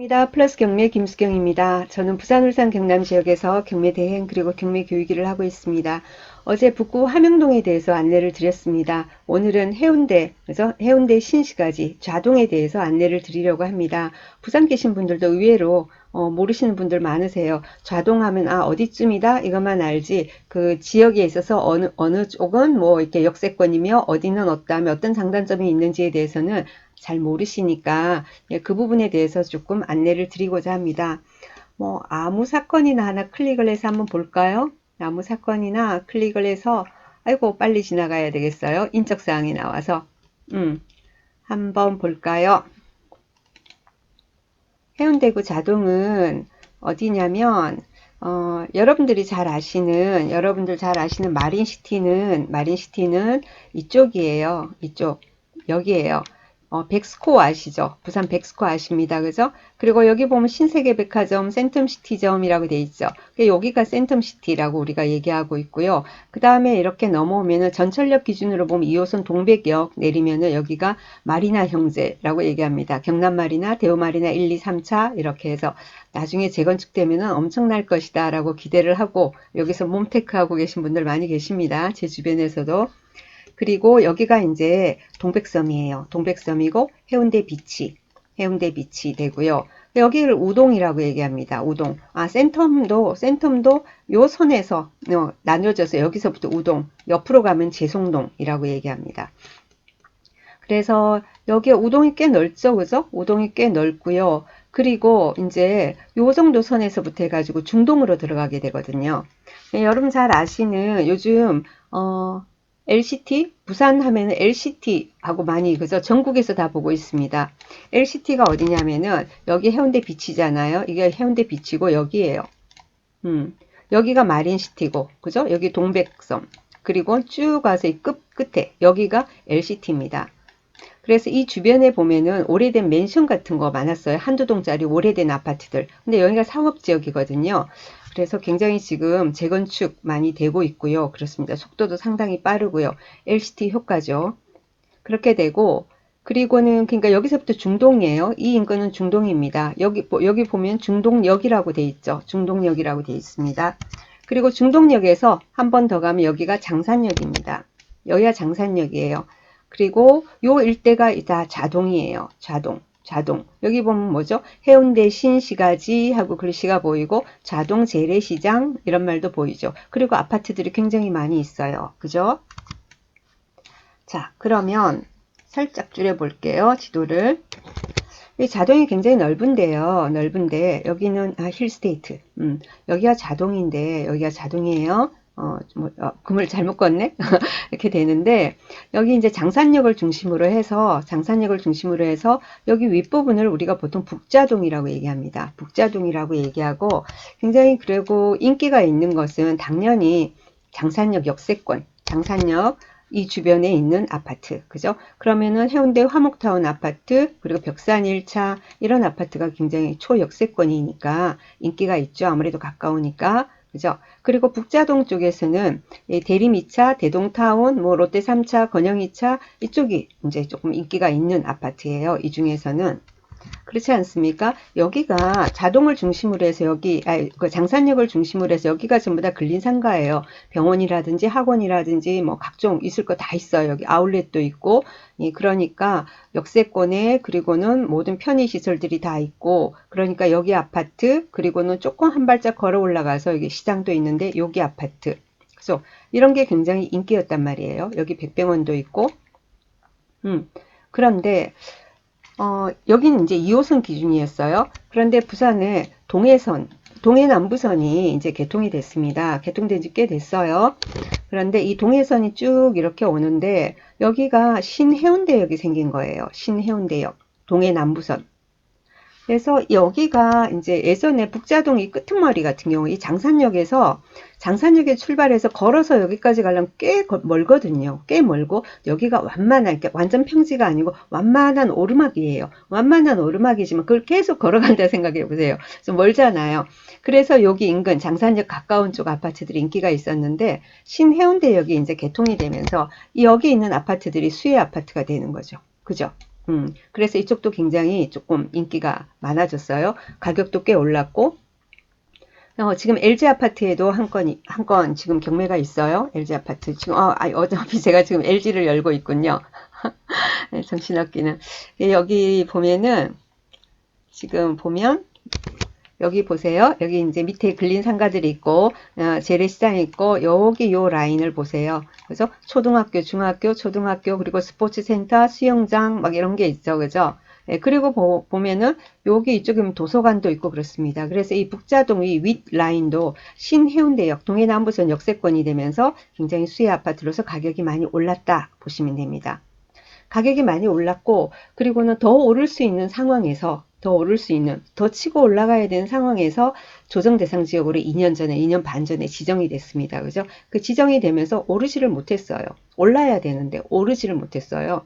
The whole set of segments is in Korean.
반갑습니다. 플러스 경매 김수경입니다. 저는 부산, 울산, 경남 지역에서 경매 대행 그리고 경매 교육 일을 하고 있습니다. 어제 북구 함영동에 대해서 안내를 드렸습니다. 오늘은 해운대, 그래서 해운대 신시가지 좌동에 대해서 안내를 드리려고 합니다. 부산 계신 분들도 의외로 모르시는 분들 많으세요. 좌동하면 어디쯤이다 이것만 알지 그 지역에 있어서 어느 쪽은 뭐 이렇게 역세권이며 어디는 어떠하며 어떤 장단점이 있는지에 대해서는 잘 모르시니까 그 부분에 대해서 조금 안내를 드리고자 합니다. 뭐 아무 사건이나 하나 클릭을 해서 한번 볼까요? 아무 사건이나 클릭을 해서 아이고 빨리 지나가야 되겠어요. 인적사항이 나와서 한번 볼까요? 해운대구 자동은 어디냐면 여러분들 잘 아시는 마린시티는 이쪽이에요. 이쪽 여기에요. 백스코 아시죠? 부산 백스코 아십니다. 그죠? 그리고 여기 보면 신세계백화점 센텀시티점이라고 돼 있죠. 여기가 센텀시티라고 우리가 얘기하고 있고요. 그 다음에 이렇게 넘어오면은 전철역 기준으로 보면 2호선 동백역 내리면은 여기가 마리나 형제라고 얘기합니다. 경남 마리나, 대우 마리나 1, 2, 3차 이렇게 해서 나중에 재건축되면은 엄청날 것이다 라고 기대를 하고 여기서 몸테크하고 계신 분들 많이 계십니다. 제 주변에서도. 그리고 여기가 이제 동백섬이에요. 동백섬이고 해운대 비치 되고요. 여기를 우동이라고 얘기합니다. 우동. 센텀도 요 선에서 나뉘어져서 여기서부터 우동, 옆으로 가면 제송동이라고 얘기합니다. 그래서 여기에 우동이 꽤 넓죠, 그죠? 우동이 꽤 넓고요. 그리고 이제 요 정도 선에서부터 해가지고 중동으로 들어가게 되거든요. 여러분 잘 아시는 요즘 LCT 부산 하면은 LCT 하고 많이 그죠? 전국에서 다 보고 있습니다. LCT가 어디냐면은 여기 해운대 비치잖아요. 이게 해운대 비치고 여기에요. 여기가 마린시티고 그죠? 여기 동백섬 그리고 쭉 가서 이 끝에 여기가 LCT입니다. 그래서 이 주변에 보면은 오래된 맨션 같은 거 많았어요. 한두 동짜리 오래된 아파트들. 근데 여기가 상업지역이거든요. 그래서 굉장히 지금 재건축 많이 되고 있고요. 그렇습니다. 속도도 상당히 빠르고요. LCT 효과죠. 그렇게 되고 그리고는 그러니까 여기서부터 중동이에요. 이 인근은 중동입니다. 여기 보면 중동역이라고 돼 있죠. 중동역이라고 돼 있습니다. 그리고 중동역에서 한 번 더 가면 여기가 장산역입니다. 여기가 장산역이에요. 그리고 요 일대가 다 자동이에요. 자동. 여기 보면 뭐죠? 해운대 신시가지 하고 글씨가 보이고 자동 재래시장 이런 말도 보이죠. 그리고 아파트들이 굉장히 많이 있어요. 그죠? 자, 그러면 살짝 줄여볼게요. 지도를. 이 자동이 굉장히 넓은데요. 넓은데 여기는 힐스테이트. 여기가 자동인데 여기가 자동이에요. 금을 잘못 껐네? 이렇게 되는데 여기 이제 장산역을 중심으로 해서 여기 윗부분을 우리가 보통 북자동이라고 얘기합니다. 북자동이라고 얘기하고 굉장히 그리고 인기가 있는 것은 당연히 장산역 역세권, 장산역 이 주변에 있는 아파트, 그죠? 그러면은 해운대 화목타운 아파트, 그리고 벽산 1차, 이런 아파트가 굉장히 초역세권이니까 인기가 있죠. 아무래도 가까우니까. 그죠? 그리고 북자동 쪽에서는 대림 2차, 대동타운, 뭐 롯데 3차, 건영 2차, 이쪽이 이제 조금 인기가 있는 아파트예요. 이 중에서는. 그렇지 않습니까? 여기가 자동을 중심으로 해서 그 장산역을 중심으로 해서 여기가 전부 다 근린상가예요. 병원이라든지 학원이라든지 뭐 각종 있을 거 다 있어요. 여기 아울렛도 있고, 그러니까 역세권에 그리고는 모든 편의시설들이 다 있고, 그러니까 여기 아파트, 그리고는 조금 한 발짝 걸어 올라가서 여기 시장도 있는데 여기 아파트. 그래서 이런 게 굉장히 인기였단 말이에요. 여기 백병원도 있고, 그런데 여기는 이제 2호선 기준이었어요. 그런데 부산의 동해남부선이 이제 개통이 됐습니다. 개통된 지 꽤 됐어요. 그런데 이 동해선이 쭉 이렇게 오는데 여기가 신해운대역이 생긴 거예요. 신해운대역. 동해남부선. 그래서 여기가 이제 예전에 북자동이 끄트머리 같은 경우 이 장산역에 출발해서 걸어서 여기까지 가려면 꽤 멀거든요. 꽤 멀고 여기가 완전 평지가 아니고 완만한 오르막이에요. 완만한 오르막이지만 그걸 계속 걸어간다 생각해 보세요. 좀 멀잖아요. 그래서 여기 인근 장산역 가까운 쪽 아파트들이 인기가 있었는데 신해운대역이 이제 개통이 되면서 여기 있는 아파트들이 수혜 아파트가 되는 거죠. 그죠? 그래서 이쪽도 굉장히 조금 인기가 많아졌어요. 가격도 꽤 올랐고, 지금 LG 아파트에도 한 건 지금 경매가 있어요. LG 아파트. 지금, 어차피 제가 지금 LG를 열고 있군요. 네, 정신없기는. 여기 보면은, 지금 보면, 여기 보세요. 여기 이제 밑에 근린 상가들이 있고, 재래시장이 있고, 여기 요 라인을 보세요. 그죠? 초등학교, 중학교, 초등학교, 그리고 스포츠센터, 수영장, 막 이런 게 있죠. 그죠? 예, 그리고 보면은, 여기 이쪽이면 도서관도 있고 그렇습니다. 그래서 이 북자동 이 윗 라인도 신해운대역, 동해남부선 역세권이 되면서 굉장히 수혜 아파트로서 가격이 많이 올랐다 보시면 됩니다. 가격이 많이 올랐고, 그리고는 더 오를 수 있는 상황에서, 더 오를 수 있는, 더 치고 올라가야 되는 상황에서 조정 대상 지역으로 2년 전에, 2년 반 전에 지정이 됐습니다. 그죠? 그 지정이 되면서 오르지를 못했어요. 올라야 되는데 오르지를 못했어요.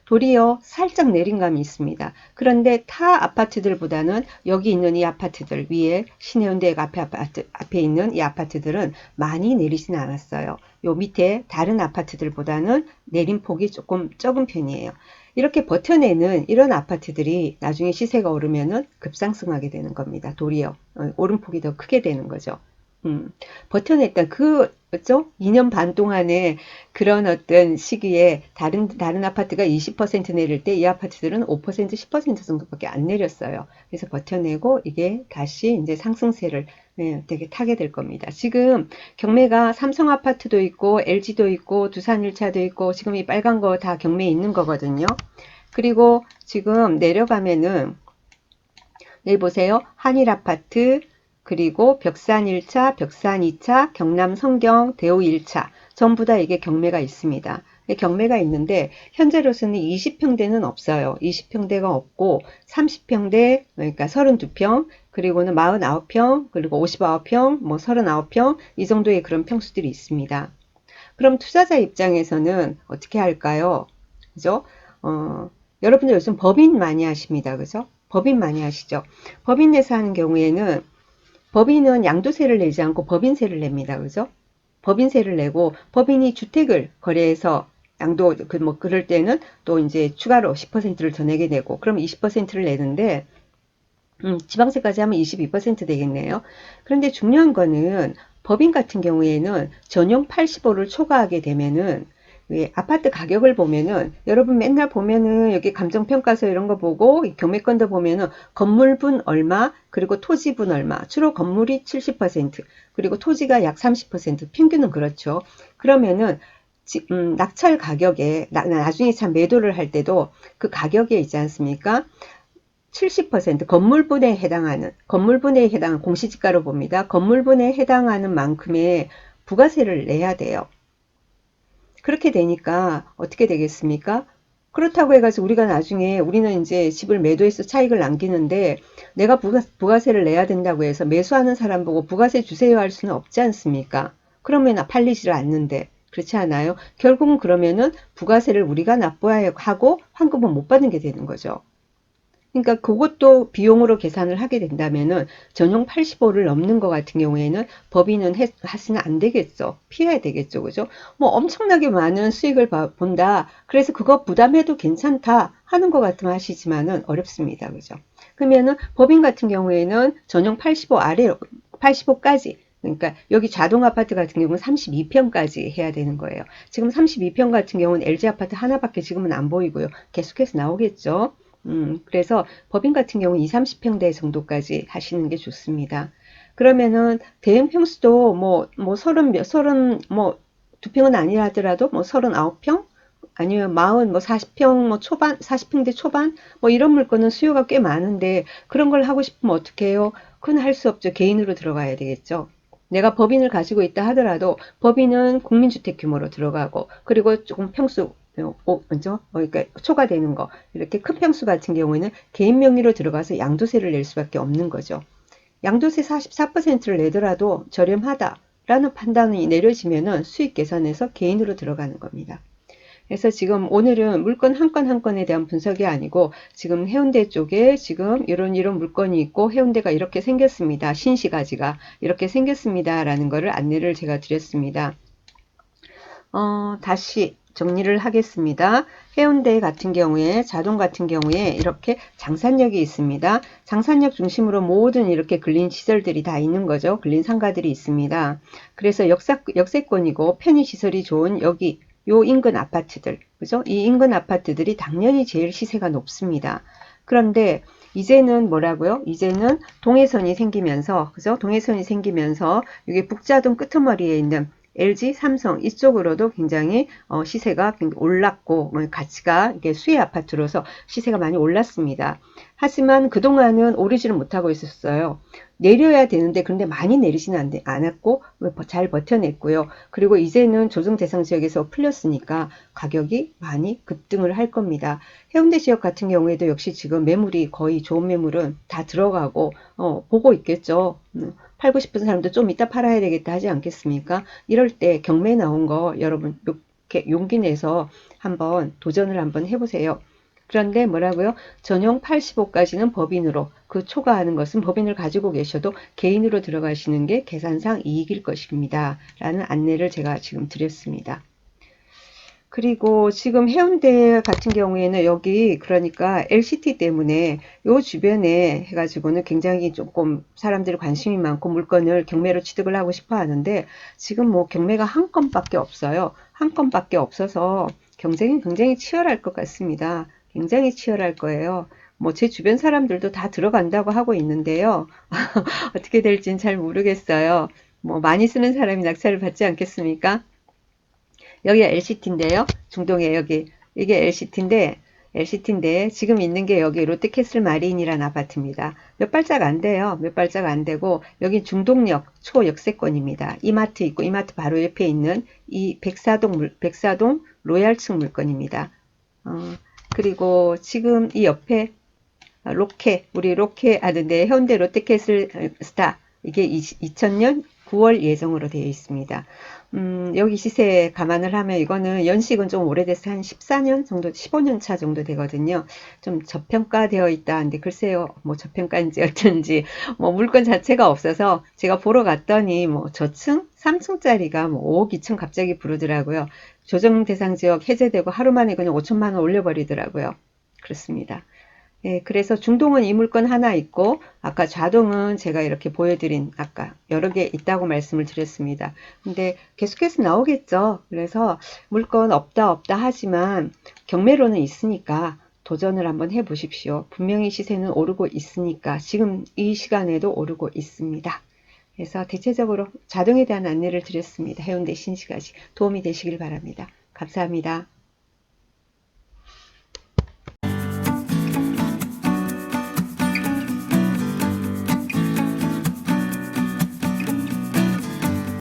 도리어 살짝 내린 감이 있습니다. 그런데 타 아파트들보다는 여기 있는 이 아파트들 위에 신해운대역 앞에 있는 이 아파트들은 많이 내리진 않았어요. 요 밑에 다른 아파트들보다는 내림폭이 조금 적은 편이에요. 이렇게 버텨내는 이런 아파트들이 나중에 시세가 오르면은 급상승하게 되는 겁니다. 도리어 오름폭이 더 크게 되는 거죠. 버텨냈던 그죠? 2년 반 동안에 그런 어떤 시기에 다른 아파트가 20% 내릴 때 이 아파트들은 5%, 10% 정도밖에 안 내렸어요. 그래서 버텨내고 이게 다시 이제 상승세를 되게 타게 될 겁니다. 지금 경매가 삼성 아파트도 있고 LG도 있고 두산 1차도 있고 지금 이 빨간 거 다 경매에 있는 거거든요. 그리고 지금 내려가면은 여기 보세요. 한일 아파트, 그리고 벽산 1차, 벽산 2차, 경남 성경, 대우 1차 전부 다 이게 경매가 있습니다. 경매가 있는데 현재로서는 20평대는 없어요. 20평대가 없고 30평대 그러니까 32평 그리고는 49평 그리고 59평 뭐 39평 이 정도의 그런 평수들이 있습니다. 그럼 투자자 입장에서는 어떻게 할까요? 그죠? 여러분들 요즘 법인 많이 하십니다. 그죠? 법인 많이 하시죠? 법인 내서 하는 경우에는 법인은 양도세를 내지 않고 법인세를 냅니다. 그죠? 법인세를 내고 법인이 주택을 거래해서 양도 뭐 그럴 때는 또 이제 추가로 10%를 더 내게 되고 그럼 20%를 내는데 지방세까지 하면 22% 되겠네요. 그런데 중요한 거는 법인 같은 경우에는 전용 85를 초과하게 되면은 왜 아파트 가격을 보면은 여러분 맨날 보면은 여기 감정평가서 이런 거 보고 경매권도 보면은 건물분 얼마 그리고 토지분 얼마 주로 건물이 70% 그리고 토지가 약 30% 평균은 그렇죠. 그러면은 낙찰 가격에 나중에 참 매도를 할 때도 그 가격에 있지 않습니까? 70% 건물분에 해당하는 공시지가로 봅니다. 건물분에 해당하는 만큼의 부가세를 내야 돼요. 그렇게 되니까 어떻게 되겠습니까? 그렇다고 해가지고 우리가 나중에 우리는 이제 집을 매도해서 차익을 남기는데 내가 부가세를 내야 된다고 해서 매수하는 사람 보고 부가세 주세요 할 수는 없지 않습니까? 그러면 팔리지를 않는데 그렇지 않아요? 결국은 그러면은 부가세를 우리가 납부해야 하고 환급은 못 받는 게 되는 거죠. 그러니까 그것도 비용으로 계산을 하게 된다면은 전용 85를 넘는 것 같은 경우에는 법인은 하시면 안 되겠죠. 피해야 되겠죠. 그죠? 뭐 엄청나게 많은 수익을 본다. 그래서 그거 부담해도 괜찮다 하는 것 같으면 하시지만은 어렵습니다. 그죠? 그러면은 법인 같은 경우에는 전용 85 아래 85까지 그러니까 여기 자동 아파트 같은 경우는 32평까지 해야 되는 거예요. 지금 32평 같은 경우는 LG 아파트 하나밖에 지금은 안 보이고요. 계속해서 나오겠죠. 그래서 법인 같은 경우 2, 30평대 정도까지 하시는 게 좋습니다. 그러면은 대형 평수도 뭐 2평은 아니라 하더라도 뭐 39평 아니면 40, 뭐 40평 뭐 초반, 40평대 초반 뭐 이런 물건은 수요가 꽤 많은데 그런 걸 하고 싶으면 어떻게 해요? 그건 할 수 없죠. 개인으로 들어가야 되겠죠. 내가 법인을 가지고 있다 하더라도 법인은 국민주택 규모로 들어가고 그리고 조금 평수 먼저 그러니까 초과되는 거 이렇게 큰 평수 같은 경우에는 개인 명의로 들어가서 양도세를 낼 수밖에 없는 거죠. 양도세 44%를 내더라도 저렴하다라는 판단이 내려지면은 수익 계산에서 개인으로 들어가는 겁니다. 그래서 지금 오늘은 물건 한 건 한 건에 대한 분석이 아니고 지금 해운대 쪽에 지금 이런 물건이 있고 해운대가 이렇게 생겼습니다. 신시가지가 이렇게 생겼습니다. 라는 거를 안내를 제가 드렸습니다. 다시 정리를 하겠습니다. 해운대 같은 경우에 자동 같은 경우에 이렇게 장산역이 있습니다. 장산역 중심으로 모든 이렇게 근린 시설들이 다 있는 거죠. 근린 상가들이 있습니다. 그래서 역세권이고 편의시설이 좋은 여기 요 인근 아파트들, 그죠? 이 인근 아파트들이 당연히 제일 시세가 높습니다. 그런데 이제는 뭐라고요? 이제는 동해선이 생기면서, 그죠? 동해선이 생기면서 이게 북자동 끄트머리에 있는 LG, 삼성 이쪽으로도 굉장히 시세가 올랐고 가치가 이게 수혜 아파트로서 시세가 많이 올랐습니다. 하지만 그동안은 오르지를 못하고 있었어요. 내려야 되는데 그런데 많이 내리지는 않았고 잘 버텨냈고요. 그리고 이제는 조정 대상 지역에서 풀렸으니까 가격이 많이 급등을 할 겁니다. 해운대 지역 같은 경우에도 역시 지금 매물이 거의 좋은 매물은 다 들어가고 보고 있겠죠. 팔고 싶은 사람도 좀 이따 팔아야 되겠다 하지 않겠습니까? 이럴 때 경매 나온 거 여러분 이렇게 용기 내서 한번 도전을 한번 해보세요. 그런데 뭐라고요? 전용 85까지는 법인으로, 그 초과하는 것은 법인을 가지고 계셔도 개인으로 들어가시는 게 계산상 이익일 것입니다. 라는 안내를 제가 지금 드렸습니다. 그리고 지금 해운대 같은 경우에는 여기 그러니까 LCT 때문에 요 주변에 해가지고는 굉장히 조금 사람들이 관심이 많고 물건을 경매로 취득을 하고 싶어 하는데 지금 뭐 경매가 한 건밖에 없어요. 한 건밖에 없어서 경쟁이 굉장히 치열할 것 같습니다. 굉장히 치열할 거예요. 뭐 제 주변 사람들도 다 들어간다고 하고 있는데요. 어떻게 될지는 잘 모르겠어요. 뭐 많이 쓰는 사람이 낙찰을 받지 않겠습니까? 여기가 LCT인데요. 중동에 여기 이게 LCT인데 지금 있는 게 여기 롯데캐슬 마린이라는 아파트입니다. 몇 발짝 안 돼요. 몇 발짝 안 되고 여기 중동역 초역세권입니다. 이마트 있고 이마트 바로 옆에 있는 이 백사동 로얄층 물건입니다. 그리고 지금 이 옆에 우리 로케 하는데 현대 롯데캐슬 스타 이게 2000년 9월 예정으로 되어 있습니다. 여기 시세 감안을 하면 이거는 연식은 좀 오래돼서 한 14년 정도, 15년 차 정도 되거든요. 좀 저평가되어 있다는데 글쎄요, 뭐 저평가인지 어쩐지 뭐 물건 자체가 없어서 제가 보러 갔더니 뭐 저층 3층짜리가 뭐 5억 2층 갑자기 부르더라고요. 조정 대상 지역 해제되고 하루 만에 그냥 5천만 원 올려버리더라고요. 그렇습니다. 예, 그래서 중동은 이 물건 하나 있고 아까 자동은 제가 이렇게 보여드린 아까 여러 개 있다고 말씀을 드렸습니다. 근데 계속해서 나오겠죠. 그래서 물건 없다 하지만 경매로는 있으니까 도전을 한번 해 보십시오. 분명히 시세는 오르고 있으니까 지금 이 시간에도 오르고 있습니다. 그래서 대체적으로 자동에 대한 안내를 드렸습니다. 해운대 신시가지 도움이 되시길 바랍니다. 감사합니다.